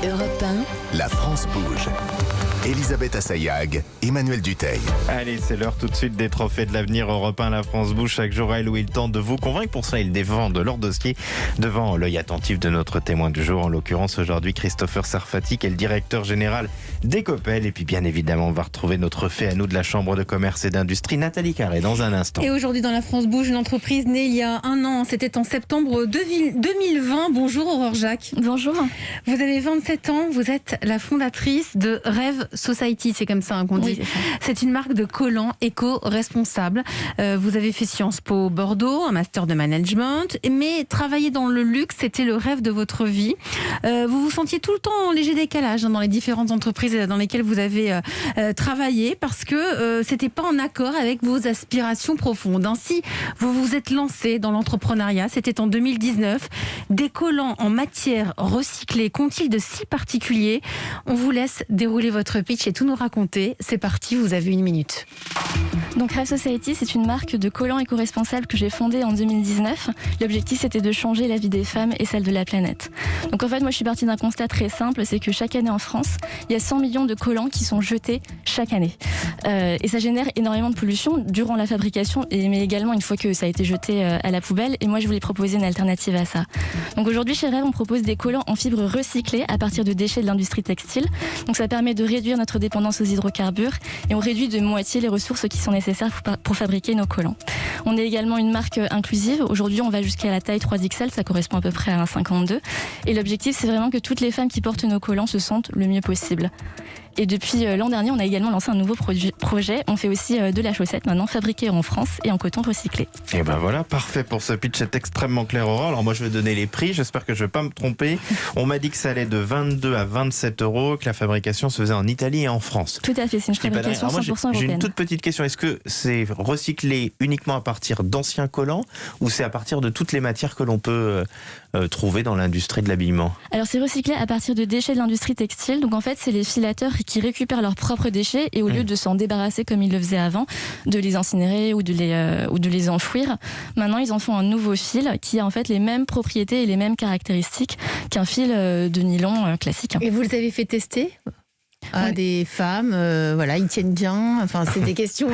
Europe 1, La France bouge. Elisabeth Assayag, Emmanuel Dutheil. Allez, c'est l'heure tout de suite des trophées de l'avenir. Europe 1, La France bouge chaque jour. Elle où ils tentent de vous convaincre. Pour ça, ils défendent leur dossier devant l'œil attentif de notre témoin du jour. En l'occurrence, aujourd'hui, Christopher Sarfati, qui est le directeur général d'Ecopel. Et puis, bien évidemment, on va retrouver notre fait à nous de la Chambre de commerce et d'industrie, Nathalie Carré, dans un instant. Et aujourd'hui, dans La France bouge, une entreprise née il y a un an. C'était en septembre 2020. Bonjour Aurore Jacques. Bonjour. Vous avez 27 ans. Vous êtes la fondatrice de Rêve Society. C'est comme ça qu'on dit. Oui, c'est une marque de collants éco-responsables. Vous avez fait Sciences Po Bordeaux, un master de management. Mais travailler dans le luxe, c'était le rêve de votre vie. Vous vous sentiez tout le temps en léger décalage dans les différentes entreprises dans lesquelles vous avez travaillé parce que c'était pas en accord avec vos aspirations profondes. Ainsi, vous vous êtes lancé dans l'entrepreneuriat. C'était en 2019. Des collants en matière recyclée qu'ont-ils de si particulier? On vous laisse dérouler votre pitch et tout nous raconter. C'est parti, vous avez 1 minute. Donc Rêve Society, c'est une marque de collants éco-responsables que j'ai fondée en 2019. L'objectif, c'était de changer la vie des femmes et celle de la planète. Donc en fait, moi, je suis partie d'un constat très simple, c'est que chaque année en France, il y a 100 millions de collants qui sont jetés chaque année. Et ça génère énormément de pollution durant la fabrication, mais également une fois que ça a été jeté à la poubelle. Et moi, je voulais proposer une alternative à ça. Donc aujourd'hui, chez Rêve, on propose des collants en fibres recyclées à partir de déchets de l'industrie textile. Donc ça permet de réduire notre dépendance aux hydrocarbures et on réduit de moitié les ressources qui sont nécessaires pour fabriquer nos collants. On est également une marque inclusive. Aujourd'hui, on va jusqu'à la taille 3XL, ça correspond à peu près à un 52. Et l'objectif, c'est vraiment que toutes les femmes qui portent nos collants se sentent le mieux possible. Et depuis l'an dernier, on a également lancé un nouveau projet. On fait aussi de la chaussette maintenant, fabriquée en France et en coton recyclé. Et ben voilà, parfait pour ce pitch, c'est extrêmement clair, Aurore. Alors moi, je vais donner les prix, j'espère que je ne vais pas me tromper. On m'a dit que ça allait de 22 à 27 €, que la fabrication se faisait en Italie et en France. Tout à fait, c'est une fabrication 100% européenne. J'ai une toute petite question, est-ce que c'est recyclé uniquement à partir d'anciens collants ou c'est à partir de toutes les matières que l'on peut trouver dans l'industrie de l'habillement? Alors c'est recyclé à partir de déchets de l'industrie textile. Donc en fait, c'est les filateurs qui récupèrent leurs propres déchets et au lieu de s'en débarrasser comme ils le faisaient avant, de les incinérer ou de les enfouir, maintenant ils en font un nouveau fil qui a en fait les mêmes propriétés et les mêmes caractéristiques qu'un fil de nylon classique. Et vous les avez fait tester à des femmes, voilà, ils tiennent bien. Enfin, c'est des questions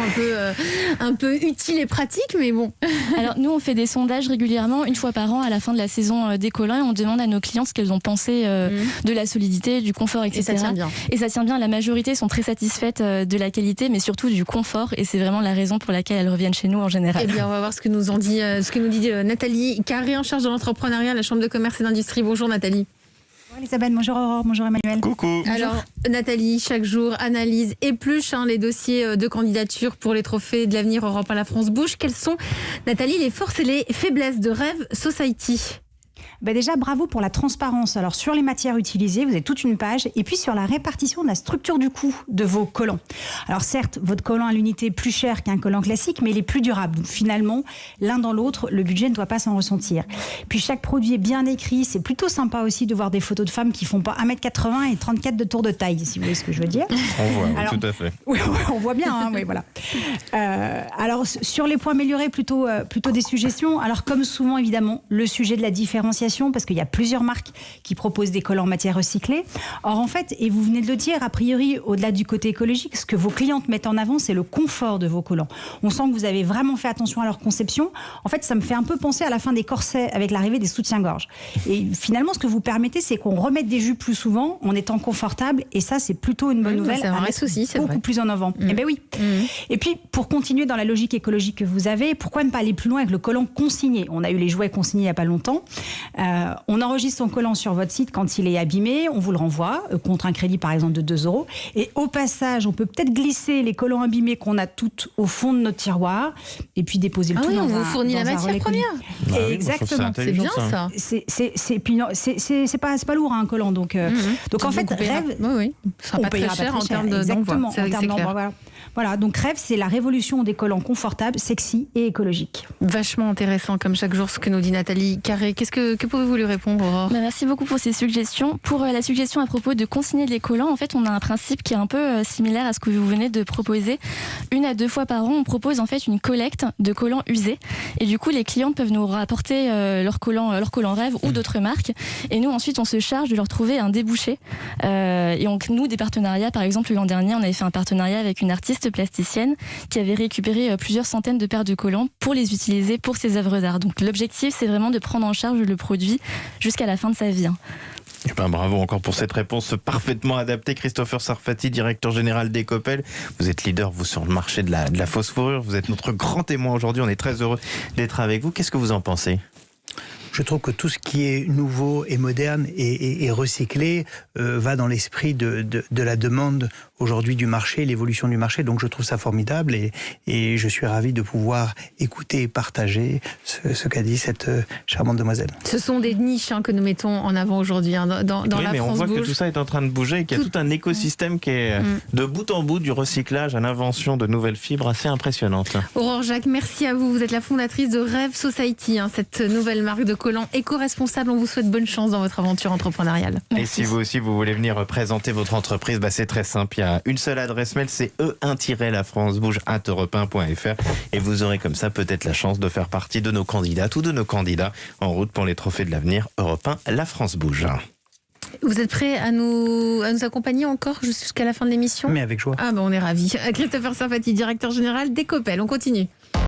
un peu utiles et pratiques, mais bon. Alors nous, on fait des sondages régulièrement, une fois par an, à la fin de la saison des collants, et on demande à nos clients ce qu'elles ont pensé de la solidité, du confort, etc. Et ça tient bien. Et ça tient bien. La majorité sont très satisfaites de la qualité, mais surtout du confort, et c'est vraiment la raison pour laquelle elles reviennent chez nous en général. Eh bien, on va voir ce que nous dit Nathalie Carré, en charge de l'entrepreneuriat à la Chambre de commerce et d'industrie. Bonjour Nathalie. Bonjour Elisabeth, bonjour Aurore, bonjour Emmanuel. Coucou. Alors Nathalie, chaque jour, analyse, épluche les dossiers de candidature pour les trophées de l'avenir Europe 1, La France bouge. Quelles sont, Nathalie, les forces et les faiblesses de Rêve Society ? Déjà, bravo pour la transparence. Alors, sur les matières utilisées, vous avez toute une page. Et puis, sur la répartition de la structure du coût de vos collants. Alors, certes, votre collant à l'unité est plus cher qu'un collant classique, mais il est plus durable. Donc, finalement, l'un dans l'autre, le budget ne doit pas s'en ressentir. Puis, chaque produit est bien écrit. C'est plutôt sympa aussi de voir des photos de femmes qui font pas 1m80 et 34 de tour de taille, si vous voyez ce que je veux dire. On voit, alors, tout à fait. Oui, on voit bien, oui, voilà. Alors, sur les points améliorés, plutôt des suggestions. Alors, comme souvent, évidemment, le sujet de la différenciation, parce qu'il y a plusieurs marques qui proposent des collants en matière recyclée. Or, en fait, et vous venez de le dire, a priori, au-delà du côté écologique, ce que vos clientes mettent en avant, c'est le confort de vos collants. On sent que vous avez vraiment fait attention à leur conception. En fait, ça me fait un peu penser à la fin des corsets avec l'arrivée des soutiens-gorge. Et finalement, ce que vous permettez, c'est qu'on remette des jupes plus souvent en étant confortable. Et ça, c'est plutôt une bonne nouvelle. C'est un vrai souci, c'est beaucoup vrai. plus en avant. Eh bien oui. Et puis, pour continuer dans la logique écologique que vous avez, pourquoi ne pas aller plus loin avec le collant consigné? On a eu les jouets consignés il n'y a pas longtemps. On enregistre son collant sur votre site quand il est abîmé, on vous le renvoie contre un crédit par exemple de 2 €. Et au passage, on peut peut-être glisser les collants abîmés qu'on a toutes au fond de notre tiroir et puis déposer le tout dans on vous fournit la matière première. Exactement, c'est bien ça. C'est pas lourd un collant, donc en fait Rêve, oui, ça sera pas très cher en termes d'envoi. Exactement, en termes d'envoi. Voilà, donc Rêve, c'est la révolution des collants confortables, sexy et écologiques. Vachement intéressant comme chaque jour ce que nous dit Nathalie Carré. Qu'est-ce que Que pouvez-vous lui répondre, Aurore? Merci beaucoup pour ces suggestions. Pour la suggestion à propos de consigner les collants, en fait, on a un principe qui est un peu similaire à ce que vous venez de proposer. 1 à 2 fois par an, on propose en fait une collecte de collants usés. Et du coup, les clients peuvent nous rapporter leurs collants rêve ou d'autres marques. Et nous, ensuite, on se charge de leur trouver un débouché. Et on noue des partenariats. Par exemple, l'an dernier, on avait fait un partenariat avec une artiste plasticienne qui avait récupéré plusieurs centaines de paires de collants pour les utiliser pour ses œuvres d'art. Donc l'objectif, c'est vraiment de prendre en charge le produit jusqu'à la fin de sa vie. Eh ben, bravo encore pour cette réponse parfaitement adaptée. Christopher Sarfati, directeur général d'Ecopel. Vous êtes leader, vous, sur le marché de la fausse fourrure. Vous êtes notre grand témoin aujourd'hui. On est très heureux d'être avec vous. Qu'est-ce que vous en pensez? Je trouve que tout ce qui est nouveau et moderne et recyclé va dans l'esprit de la demande aujourd'hui du marché, l'évolution du marché. Donc je trouve ça formidable et je suis ravi de pouvoir écouter et partager ce qu'a dit cette charmante demoiselle. Ce sont des niches que nous mettons en avant aujourd'hui dans oui, la mais France on voit Bouge. que tout ça est en train de bouger et qu'il y a tout un écosystème qui est de bout en bout, du recyclage à l'invention de nouvelles fibres assez impressionnantes. Aurore Jacques, merci à vous. Vous êtes la fondatrice de Rêve Society, cette nouvelle marque de collants éco-responsable. On vous souhaite bonne chance dans votre aventure entrepreneuriale. Merci. Et si vous aussi vous voulez venir présenter votre entreprise, c'est très simple. Il y a une seule adresse mail, c'est e1-lafrancebouge@europe1.fr et vous aurez comme ça peut-être la chance de faire partie de nos candidates ou de nos candidats en route pour les trophées de l'avenir Europe 1 La France Bouge. Vous êtes prêts à nous accompagner encore jusqu'à la fin de l'émission? Mais avec joie. On est ravis. Christopher Sarfati, directeur général d'Ecopel. On continue.